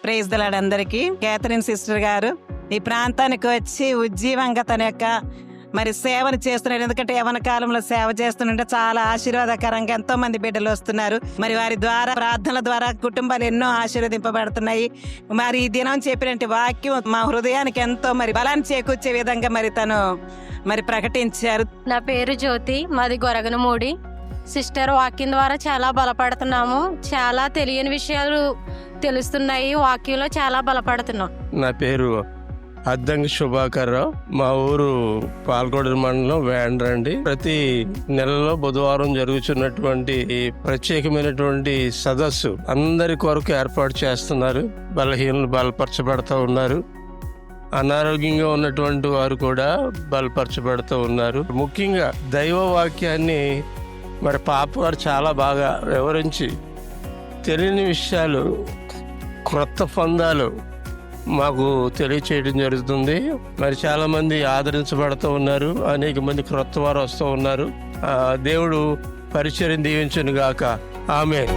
Praise the lord అందరికీ. Catherine sister గారు ఈ ప్రాంతానికి వచ్చి ఉజ్జీవంగా తన యొక్క మరి సేవను చేస్తున్నాడు. ఎందుకంటే యవన కాలంలో సేవ చేస్తుంటే చాలా ఆశీర్వాదకరంగా ఎంతో మంది బిడ్డలు వస్తున్నారు. మరి వారి ద్వారా ప్రార్థనల ద్వారా కుటుంబాలు ఎన్నో ఆశీర్వదింపబడుతున్నాయి. మరి ఈ దినం చెప్పినట్టు వాక్యం మా హృదయానికి ఎంతో మరి బలాన్ని చేకూర్చే విధంగా మరి తను మరి ప్రకటించారు. నా పేరు జ్యోతి, మాది గొరగనమూడి. సిస్టర్ వాక్యం ద్వారా చాలా బలపడుతున్నాము. చాలా తెలియని విషయాలు తెలుస్తున్నాయి. వాక్యంలో చాలా బలపడుతున్నాం. నా పేరు అద్దంకి శుభాకర్ రావు. మా ఊరు పాల్గొండ మండలం వేండ్రండి. ప్రతి నెలలో బుధవారం జరుగుతున్నటువంటి ప్రత్యేకమైనటువంటి సదస్సు అందరి కొరకు ఏర్పాటు చేస్తున్నారు. బలహీనలు బలపరచబడుతూ ఉన్నారు. అనారోగ్యంగా ఉన్నటువంటి వారు కూడా బలపరచబడుతూ ఉన్నారు. ముఖ్యంగా దైవ వాక్యాన్ని మరి పాప వారు చాలా బాగా వివరించి తెలియని విషయాలు, క్రొత్త పందాలు మాకు తెలియచేయడం జరుగుతుంది. మరి చాలా మంది ఆదరించబడుతూ ఉన్నారు. అనేక మంది క్రొత్త వారు వస్తూ ఉన్నారు. దేవుడు పరిచర్యను దీవించును గాక. ఆమేన్.